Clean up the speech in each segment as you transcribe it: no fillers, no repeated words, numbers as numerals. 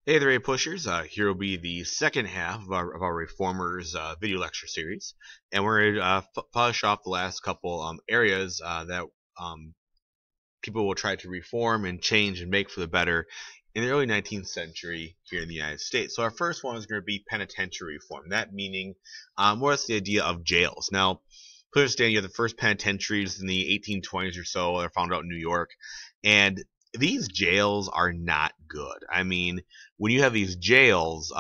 Hey there, APUSHers. Here will be the second half of our Reformers video lecture series, and we're going to polish off the last couple areas that um, people will try to reform and change and make for the better in the early 19th century here in the United States. So our first one is going to be penitentiary reform. That meaning more or less the idea of jails. Now, to understand, you have the first penitentiaries in the 1820s or so. They're found out in New York, and these jails are not good. I mean, when you have these jails,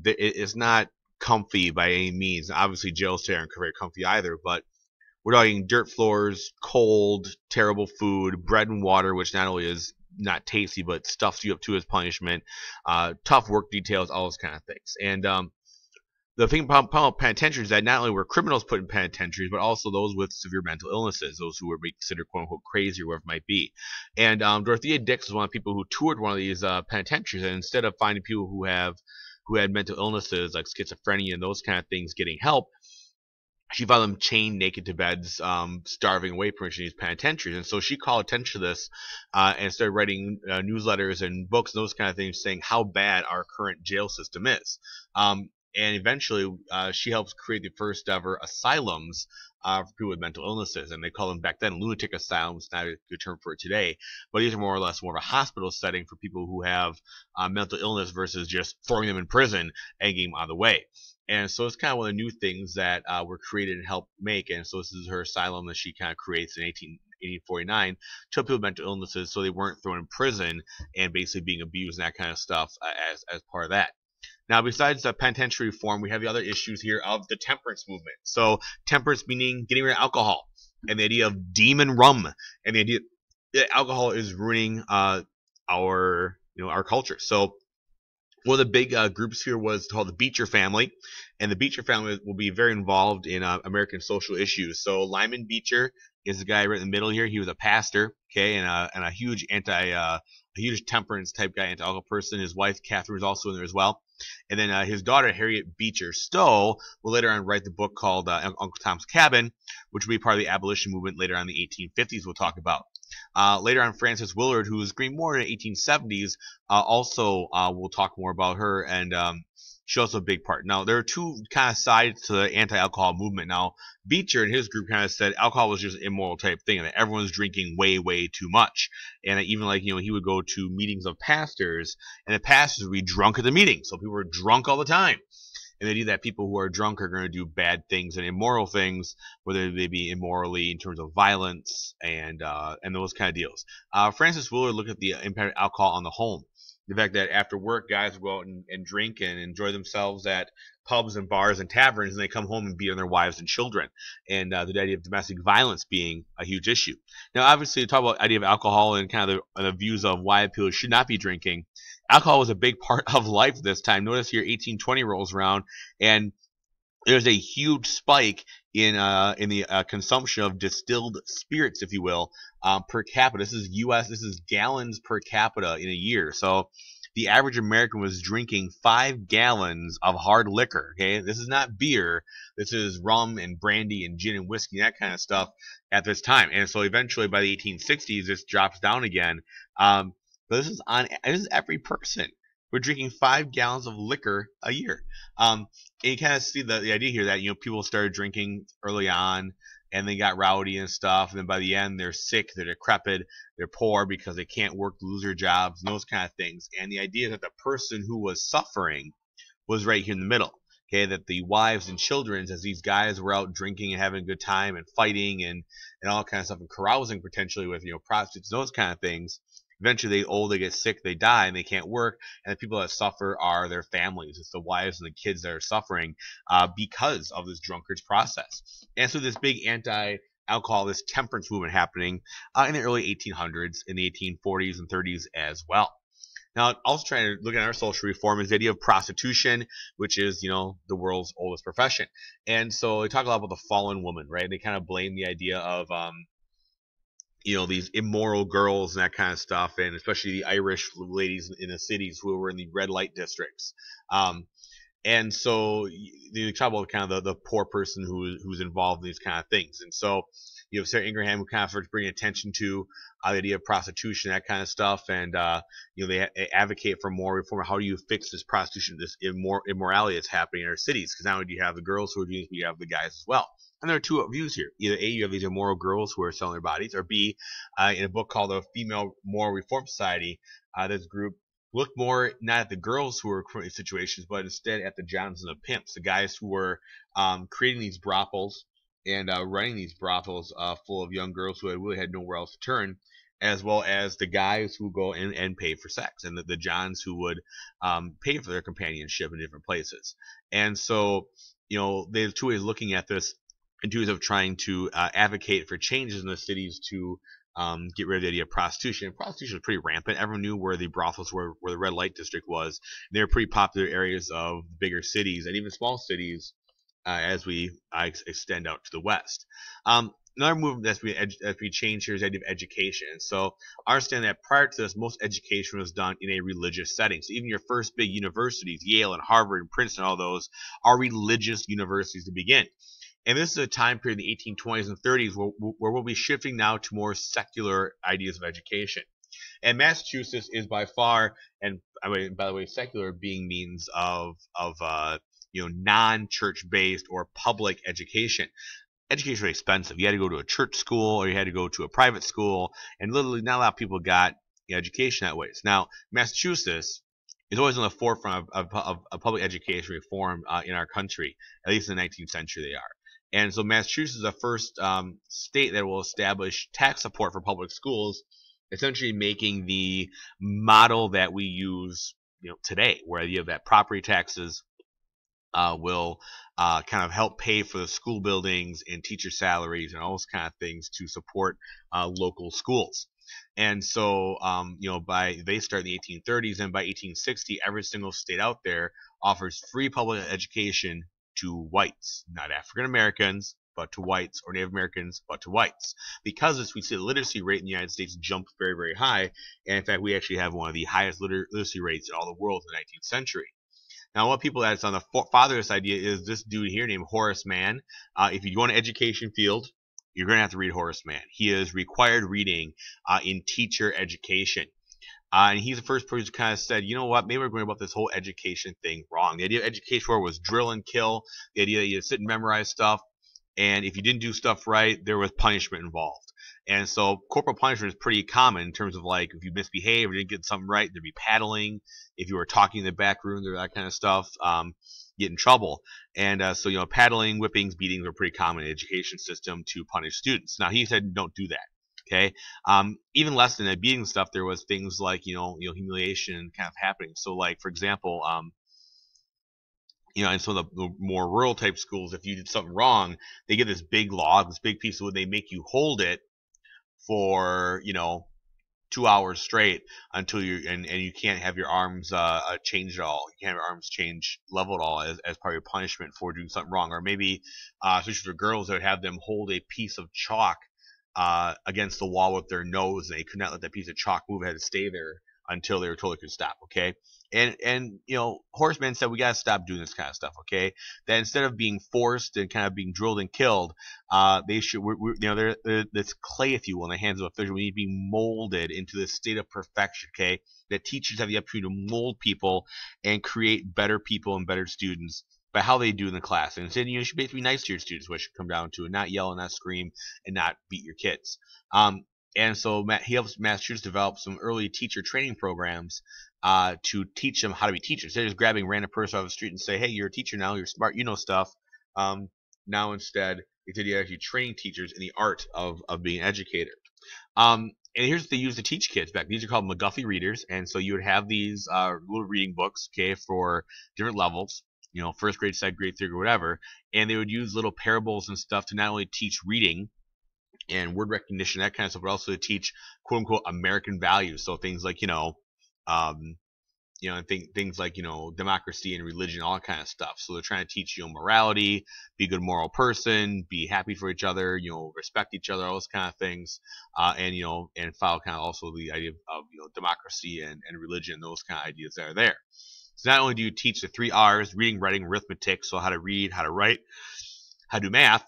it's not comfy by any means. Obviously, jails today aren't very comfy either, but we're talking dirt floors, cold, terrible food, bread and water, which not only is not tasty, but stuffs you up to as punishment, tough work details, all those kind of things. And the thing about penitentiaries is that not only were criminals put in penitentiaries, but also those with severe mental illnesses, those who were considered quote unquote crazy or whatever it might be. And Dorothea Dix was one of the people who toured one of these penitentiaries, and instead of finding people who had mental illnesses like schizophrenia and those kind of things getting help, she found them chained naked to beds, starving away pretty much in these penitentiaries. And so she called attention to this and started writing newsletters and books and those kind of things saying how bad our current jail system is. And eventually, she helps create the first ever asylums for people with mental illnesses. And they call them back then lunatic asylums, not a good term for it today. But these are more or less more of a hospital setting for people who have mental illness versus just throwing them in prison and getting them out of the way. And so it's kind of one of the new things that were created and helped make. And so this is her asylum that she kind of creates in 1849 to people with mental illnesses, so they weren't thrown in prison and basically being abused and that kind of stuff as part of that. Now, besides the penitentiary reform, we have the other issues here of the temperance movement. So temperance meaning getting rid of alcohol, and the idea of demon rum, and the idea that alcohol is ruining our culture. So one of the big groups here was called the Beecher family, and the Beecher family will be very involved in American social issues. So Lyman Beecher is the guy right in the middle here. He was a pastor, okay, and a huge a huge temperance type guy, anti-alcohol person. His wife Catherine was also in there as well. And then his daughter Harriet Beecher Stowe will later on write the book called Uncle Tom's Cabin, which will be part of the abolition movement later on in the 1850s. We'll talk about. Later on, Frances Willard, who was green more in the 1870s, also we'll talk more about her, and she also a big part. Now, there are two kind of sides to the anti-alcohol movement. Now, Beecher and his group kind of said alcohol was just an immoral type thing, and that everyone's drinking way, way too much. And even like, he would go to meetings of pastors, and the pastors would be drunk at the meeting. So people were drunk all the time. And they do that people who are drunk are going to do bad things and immoral things, whether they be immorally in terms of violence and those kind of deals. Frances Willard looked at the impact of alcohol on the home. The fact that after work, guys will go out and drink and enjoy themselves at pubs and bars and taverns, and they come home and beat on their wives and children. And the idea of domestic violence being a huge issue. Now, obviously, to talk about the idea of alcohol and kind of the views of why people should not be drinking, alcohol was a big part of life this time. Notice here 1820 rolls around, and there's a huge spike in the consumption of distilled spirits, if you will, per capita. This is U.S. This is gallons per capita in a year. So the average American was drinking 5 gallons of hard liquor. Okay, this is not beer. This is rum and brandy and gin and whiskey, that kind of stuff at this time. And so eventually, by the 1860s, this drops down again. But this is every person. We're drinking 5 gallons of liquor a year. And you kind of see the idea here that people started drinking early on, and they got rowdy and stuff. And then by the end, they're sick, they're decrepit, they're poor because they can't work, lose their jobs, and those kind of things. And the idea that the person who was suffering was right here in the middle. Okay, that the wives and children, as these guys were out drinking and having a good time and fighting and all kind of stuff and carousing potentially with prostitutes, those kind of things. Eventually, they get sick, they die, and they can't work. And the people that suffer are their families. It's the wives and the kids that are suffering because of this drunkard's process. And so this big anti-alcohol, this temperance movement happening in the early 1800s, in the 1840s and 30s as well. Now, also trying to look at our social reform is the idea of prostitution, which is, the world's oldest profession. And so they talk a lot about the fallen woman, right? They kind of blame the idea of these immoral girls and that kind of stuff, and especially the Irish ladies in the cities who were in the red light districts. And so you talk about kind of the poor person who's involved in these kind of things. And so you have Sarah Ingraham, who kind of first bring attention to the idea of prostitution, that kind of stuff, and they advocate for more reform. How do you fix this prostitution, this immorality that's happening in our cities? Because not only do you have the girls who are doing this, but you have the guys as well. And there are two views here. Either A, you have these immoral girls who are selling their bodies, or B, in a book called The Female Moral Reform Society, this group looked more not at the girls who were in situations, but instead at the Johns and the pimps, the guys who were creating these brothels and running these brothels full of young girls who really had nowhere else to turn, as well as the guys who go in and pay for sex, and the Johns who would pay for their companionship in different places. And so, there's two ways of looking at this, and two ways of trying to advocate for changes in the cities to get rid of the idea of prostitution. And prostitution was pretty rampant. Everyone knew where the brothels were, where the red light district was. They were pretty popular areas of bigger cities and even small cities as we extend out to the west. Another movement that's we change here is the idea of education. So understand that prior to this, most education was done in a religious setting. So even your first big universities, Yale and Harvard and Princeton, all those are religious universities to begin. And this is a time period in the 1820s and 30s where we'll be shifting now to more secular ideas of education. And Massachusetts is by far, and by the way, secular being means of non-church based or public education. Education was expensive. You had to go to a church school or you had to go to a private school, and literally not a lot of people got education that way. Now, Massachusetts is always on the forefront of public education reform in our country. At least in the 19th century they are. And so Massachusetts is the first state that will establish tax support for public schools, essentially making the model that we use today, where you have that property taxes will kind of help pay for the school buildings and teacher salaries and all those kind of things to support local schools. And so, they start in the 1830s, and by 1860, every single state out there offers free public education to whites, not African Americans, but to whites, or Native Americans, but to whites. Because of this, we see the literacy rate in the United States jump very, very high. And in fact, we actually have one of the highest literacy rates in all the world in the 19th century. Now, what people that's on the father of this idea is this dude here named Horace Mann. If you go in the education field, you're going to have to read Horace Mann. He is required reading in teacher education. And he's the first person who kind of said, you know what, maybe we're going about this whole education thing wrong. The idea of education was drill and kill. The idea that you sit and memorize stuff, and if you didn't do stuff right, there was punishment involved. And so corporal punishment is pretty common in terms of, like, if you misbehave or didn't get something right, there'd be paddling. If you were talking in the back room, there that kind of stuff, get in trouble. And so paddling, whippings, beatings were pretty common in the education system to punish students. Now, he said don't do that. Okay. Even less than the beating stuff, there was things like humiliation kind of happening. So, like, for example, in some of the more rural type schools, if you did something wrong, they get this big log, this big piece of wood, they make you hold it for 2 hours straight until you can't have your arms changed at all. You can't have your arms change level at all as part of your punishment for doing something wrong. Or maybe, especially for girls, they would have them hold a piece of chalk against the wall with their nose, and they could not let that piece of chalk move. It had to stay there until they were told it could stop. Okay, and Horace Mann said we gotta stop doing this kind of stuff. Okay, that instead of being forced and kind of being drilled and killed, they should they're this clay, if you will, in the hands of a fisher. We need to be molded into this state of perfection. Okay, that teachers have the opportunity to mold people and create better people and better students by how they do in the class. And instead, you should basically be nice to your students, what should come down to, and not yell and not scream and not beat your kids. And so he helps Massachusetts develop some early teacher training programs to teach them how to be teachers. Instead of just grabbing a random person off the street and say, hey, you're a teacher now, you're smart, you know stuff. Now instead, it's actually training teachers in the art of being an educator. And here's what they used to teach kids back. These are called McGuffey readers. And so you would have these little reading books, okay, for different levels. First grade, second grade, third grade, whatever, and they would use little parables and stuff to not only teach reading and word recognition, that kind of stuff, but also to teach quote unquote American values. So things like things like democracy and religion, all that kind of stuff. So they're trying to teach morality, be a good moral person, be happy for each other, respect each other, all those kind of things, and follow kind of also the idea of democracy and religion, those kind of ideas that are there. So not only do you teach the 3 R's, reading, writing, arithmetic, so how to read, how to write, how to do math,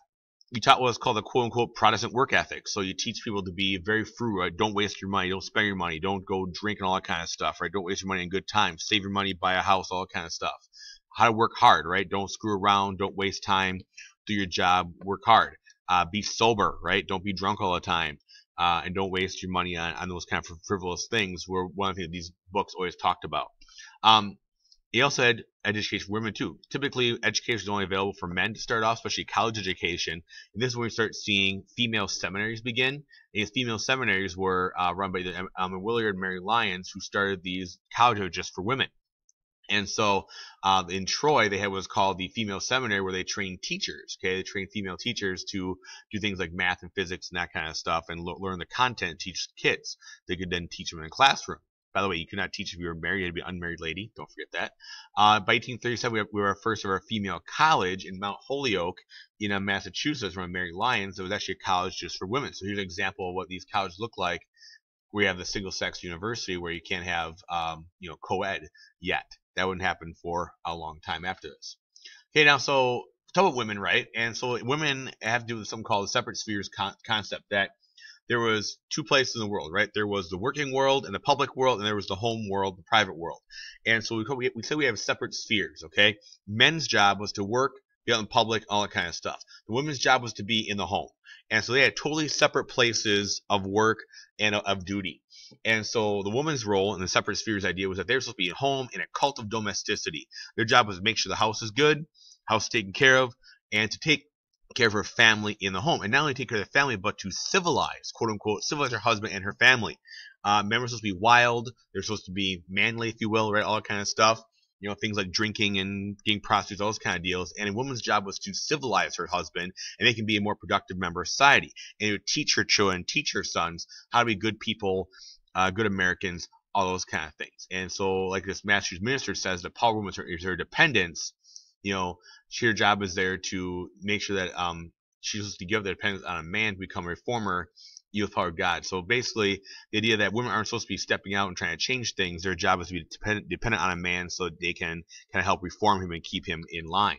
you taught what's called a quote-unquote Protestant work ethic. So you teach people to be very frugal, right? Don't waste your money, don't spend your money, don't go drink and all that kind of stuff, right? Don't waste your money in good times, save your money, buy a house, all that kind of stuff. How to work hard, right? Don't screw around, don't waste time, do your job, work hard. Be sober, right? Don't be drunk all the time. And don't waste your money on those kind of frivolous things were one of the things that these books always talked about. He also had education for women too. Typically, education is only available for men to start off, especially college education. And this is when we start seeing female seminaries begin. And these female seminaries were run by the Willard and Mary Lyons, who started these colleges just for women. And so in Troy, they had what's called the female seminary, where they train teachers. Okay, they train female teachers to do things like math and physics and that kind of stuff, and learn the content, teach kids. They could then teach them in a classroom. By the way, you could not teach if you were married; you had to be an unmarried lady. Don't forget that. By 1837, we were our first of our female college in Mount Holyoke in Massachusetts, from Mary Lyons. It was actually a college just for women. So here's an example of what these colleges look like. We have the single-sex university where you can't have co-ed yet. That wouldn't happen for a long time after this. Okay, now so talk about women, right? And so women have to do with something called the separate spheres concept, that there was two places in the world, right? There was the working world and the public world, and there was the home world, the private world. And so we say we have separate spheres, okay? Men's job was to work, be out in public, all that kind of stuff. The women's job was to be in the home. And so they had totally separate places of work and of duty. And so the woman's role in the separate spheres idea was that they were supposed to be at home in a cult of domesticity. Their job was to make sure the house is good, house taken care of, and to take care of her family in the home. And not only take care of the family, but to civilize, quote unquote, civilize her husband and her family. Men were supposed to be wild. They're supposed to be manly, if you will, right? All that kind of stuff. You know, things like drinking and getting prostitutes, all those kind of deals. And a woman's job was to civilize her husband and make him be a more productive member of society. And it would teach her children, teach her sons how to be good people, good Americans, all those kind of things. And so, like this Massachusetts minister says, the power woman is her dependence. You know, her job is there to make sure that she's supposed to give the dependence on a man to become a reformer, you with power of God. So basically, the idea that women aren't supposed to be stepping out and trying to change things. Their job is to be dependent on a man so that they can kind of help reform him and keep him in line.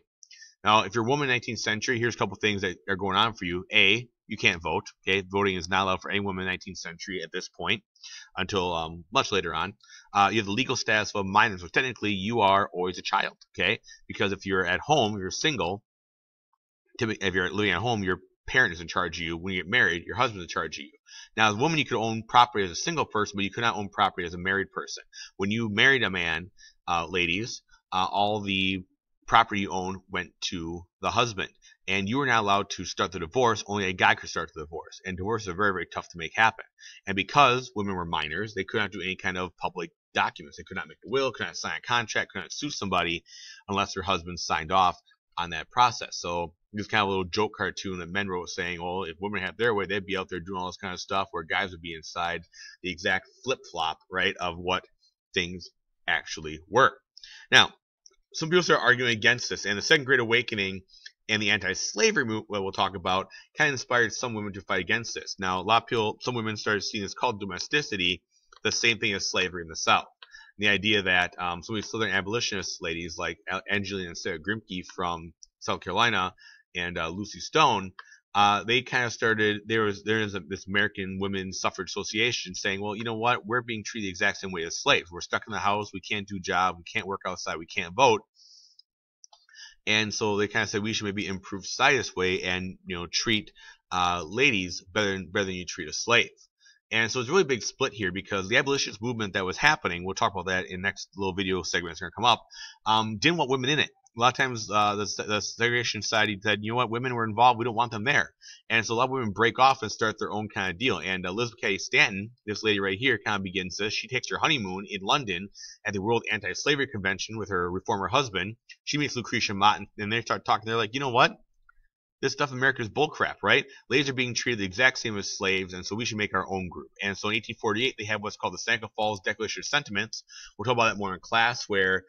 Now, if you're a woman in the 19th century, here's a couple things that are going on for you. A, you can't vote. Okay, voting is not allowed for any woman in the 19th century at this point until much later on. You have the legal status of a minor, so technically you are always a child. Okay, because if you're at home, you're single. If you're living at home, your parent is in charge of you. When you get married, your husband's in charge of you. Now, as a woman, you could own property as a single person, but you could not own property as a married person. When you married a man, ladies, all the property you owned went to the husband. And you were not allowed to start the divorce. Only a guy could start the divorce. And divorces are very, very tough to make happen. And because women were minors, they could not do any kind of public documents. They could not make a will, could not sign a contract, could not sue somebody unless their husband signed off on that process. So this kind of a little joke cartoon that men wrote saying, well, if women had their way, they'd be out there doing all this kind of stuff, where guys would be inside the exact flip-flop, right, of what things actually were. Now, some people start arguing against this, and the Second Great Awakening and the anti-slavery movement, what we'll talk about, kind of inspired some women to fight against this. Now, a lot of people, some women started seeing this called domesticity, the same thing as slavery in the South. The idea that some of these Southern abolitionist ladies like Angelina and Sarah Grimke from South Carolina and Lucy Stone, they kind of started, there is this American Women's Suffrage Association saying, well, you know what, we're being treated the exact same way as slaves. We're stuck in the house, we can't do job, we can't work outside, we can't vote. And so they kind of said we should maybe improve society this way and, you know, treat ladies better than you treat a slave. And so it's a really big split here, because the abolitionist movement that was happening, we'll talk about that in next little video segments that are going to come up, didn't want women in it. A lot of times the segregation society said, you know what, women were involved, we don't want them there. And so a lot of women break off and start their own kind of deal. And Elizabeth Cady Stanton, this lady right here, kind of begins this. She takes her honeymoon in London at the World Anti-Slavery Convention with her reformer husband. She meets Lucretia Mott, and they start talking. They're like, you know what? This stuff in America is bullcrap, right? Ladies are being treated the exact same as slaves, and so we should make our own group. And so in 1848, they have what's called the Seneca Falls Declaration of Sentiments. We'll talk about that more in class, where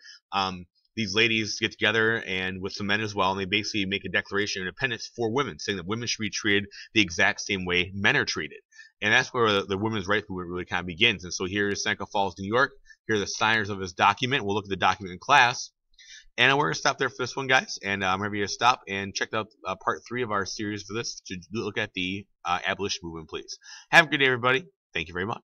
these ladies get together and with some men as well, and they basically make a declaration of independence for women, saying that women should be treated the exact same way men are treated. And that's where the women's rights movement really kind of begins. And so here is Seneca Falls, New York. Here are the signers of this document. We'll look at the document in class. And we're going to stop there for this one, guys. And I'm going to stop and check out part 3 of our series for this to look at the abolition movement, please. Have a good day, everybody. Thank you very much.